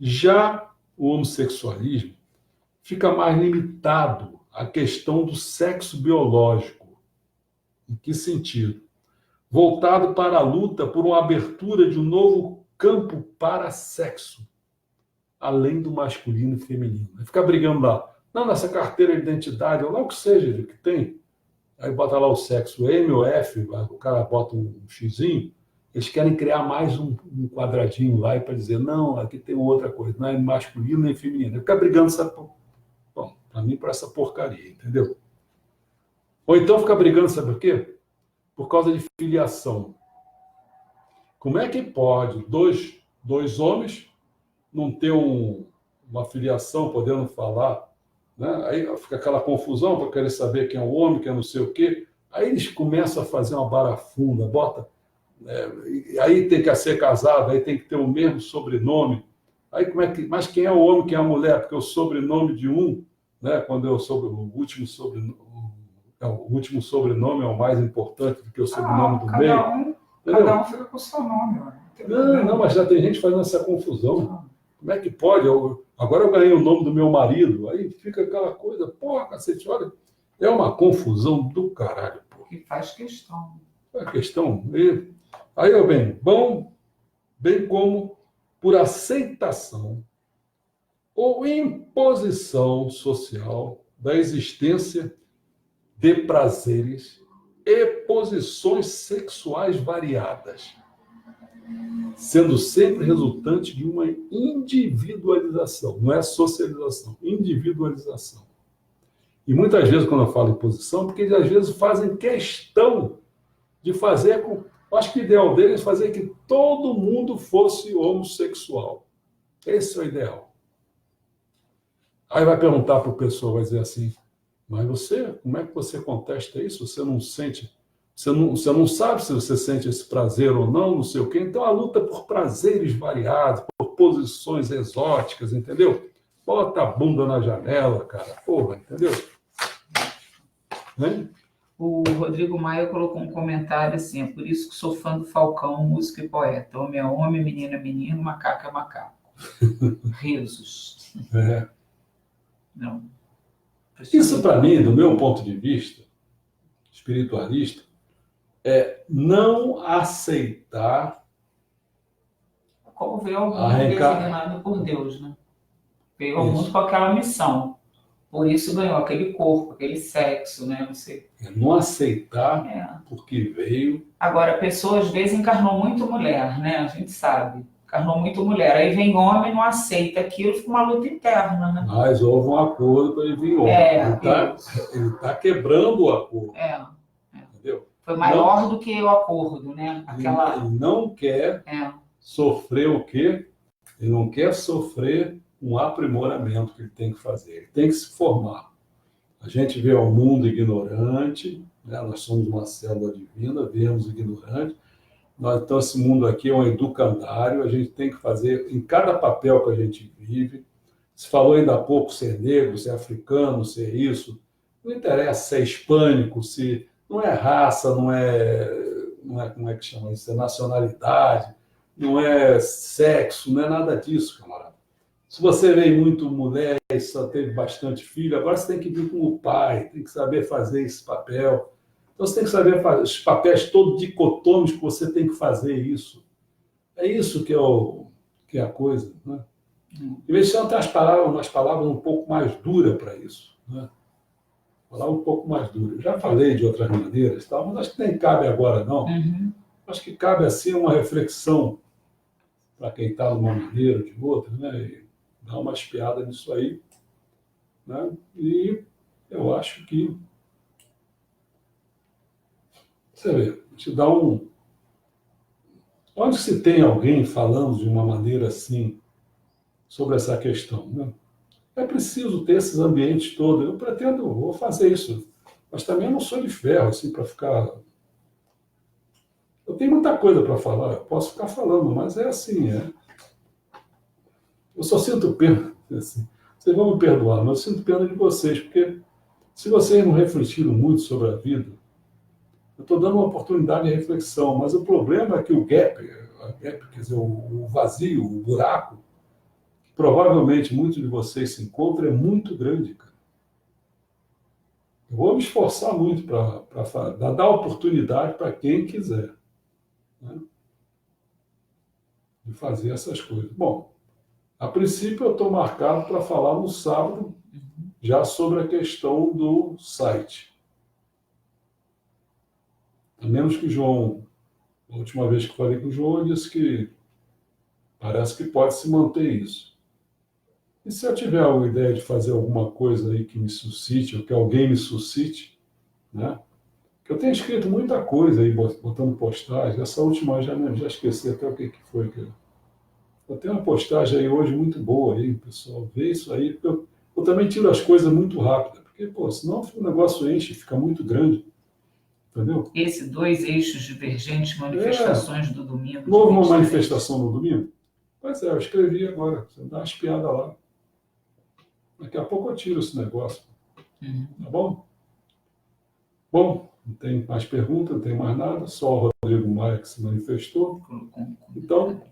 Já o homossexualismo fica mais limitado à questão do sexo biológico. Em que sentido? Voltado para a luta por uma abertura de um novo campo para sexo, além do masculino e feminino. Ficar brigando lá, não, nessa carteira de identidade, ou lá o que seja do que tem, aí bota lá o sexo M ou F, o cara bota um xizinho, eles querem criar mais um quadradinho lá para dizer, não, aqui tem outra coisa, não é masculino nem feminino. Ficar brigando, sabe? Bom, Para mim, para essa porcaria, entendeu? Ou então fica brigando, sabe por quê? Por causa de filiação. Como é que pode dois homens não ter uma filiação, podendo falar, né? Aí fica aquela confusão para querer saber quem é o homem, quem é não sei o quê. Aí eles começam a fazer uma barafunda, aí tem que ser casado, aí tem que ter o mesmo sobrenome. Aí mas quem é o homem, quem é a mulher? Porque o sobrenome de um, né? Quando eu sobre o último sobrenome, o último sobrenome é o mais importante do que o sobrenome do meio. Cada um fica com o seu nome. Não, mas já tem gente fazendo essa confusão. Como é que pode? Agora eu ganhei o nome do meu marido. Aí fica aquela coisa, porra, cacete, olha, é uma confusão do caralho. Porra. Que faz questão. É questão. Aí, bem como por aceitação ou imposição social da existência de prazeres e posições sexuais variadas, sendo sempre resultante de uma individualização, não é socialização, individualização. E muitas vezes, quando eu falo em posição, porque eles às vezes fazem questão de fazer com. Acho que o ideal deles é fazer que todo mundo fosse homossexual. Esse é o ideal. Aí vai perguntar para o pessoal, vai dizer assim, mas como é que você contesta isso? Você não sente, você não sabe se você sente esse prazer ou não sei o quê. Então a luta por prazeres variados, por posições exóticas, entendeu? Bota a bunda na janela, cara, porra, entendeu? Hein? O Rodrigo Maia colocou um comentário assim, é por isso que sou fã do Falcão, músico e poeta. Homem é homem, menino é menino, macaco é macaco. Risos. Não. Isso, para mim, do meu ponto de vista espiritualista, é não aceitar. Como veio ao mundo designado por Deus, né? Veio ao mundo com aquela missão. Por isso ganhou aquele corpo, aquele sexo, né? Você... não aceitar porque veio. Agora, a pessoa às vezes encarnou muito mulher, né? A gente sabe. Encarnou muito mulher. Aí vem homem, não aceita aquilo, fica uma luta interna, né? Mas houve um acordo para ele vir homem. Ele tá quebrando o acordo. Entendeu? Foi maior do que o acordo, né? Ele não quer sofrer o quê? Ele não quer sofrer um aprimoramento que ele tem que fazer. Ele tem que se formar. A gente vê o mundo ignorante, né? Nós somos uma célula divina, vemos ignorante. Então, esse mundo aqui é um educandário, a gente tem que fazer, em cada papel que a gente vive, se falou ainda há pouco ser negro, ser africano, ser isso, não interessa se é hispânico, se não é raça, não é como é que chama isso, é nacionalidade, não é sexo, não é nada disso, camarada. Se você veio muito mulher e só teve bastante filho, agora você tem que vir com o pai, tem que saber fazer esse papel. Então você tem que saber fazer os papéis todos dicotômicos que você tem que fazer isso. É isso que é a coisa, né? Em vez de ter umas palavras um pouco mais duras para isso, né? Falar um pouco mais duro. Eu já falei de outras maneiras, tal, mas acho que nem cabe agora, não. Acho que cabe, assim, uma reflexão para quem está de uma maneira ou de outra, né? E dar uma espiada nisso aí, né? E eu acho que você vê, te dá onde se tem alguém falando de uma maneira assim sobre essa questão, né? É preciso ter esses ambientes todos. Eu vou fazer isso, mas também eu não sou de ferro, assim, para ficar... Eu tenho muita coisa para falar, eu posso ficar falando, mas é assim, Eu só sinto pena, assim, vocês vão me perdoar, mas eu sinto pena de vocês, porque se vocês não refletiram muito sobre a vida, eu estou dando uma oportunidade de reflexão, mas o problema é que o gap, quer dizer, o vazio, o buraco, que provavelmente muitos de vocês se encontram, é muito grande, cara. Eu vou me esforçar muito para dar oportunidade para quem quiser, né, de fazer essas coisas. Bom, a princípio eu estou marcado para falar no sábado, já sobre a questão do site. A menos que o João, a última vez que falei com o João, ele disse que parece que pode se manter isso. E se eu tiver uma ideia de fazer alguma coisa aí que me suscite, ou que alguém me suscite, né? Que eu tenho escrito muita coisa aí, botando postagem. Essa última já esqueci até o que foi. Eu tenho uma postagem aí hoje muito boa aí, pessoal. Vê isso aí, porque eu também tiro as coisas muito rápido, porque, pô, senão o negócio enche, fica muito grande, entendeu? Esse dois eixos divergentes, manifestações do domingo. Não houve uma manifestação no domingo? Pois é, eu escrevi agora. Você dá uma espiada lá. Daqui a pouco eu tiro esse negócio. Tá bom? Bom, não tem mais pergunta, não tem mais nada, só o Rodrigo Maia que se manifestou. Então,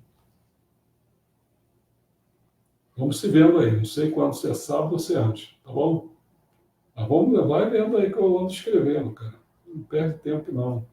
vamos se vendo aí. Não sei quando, se é sábado ou se é antes, tá bom? Mas vamos, vai vendo aí que eu ando escrevendo, cara. Não perde tempo, não.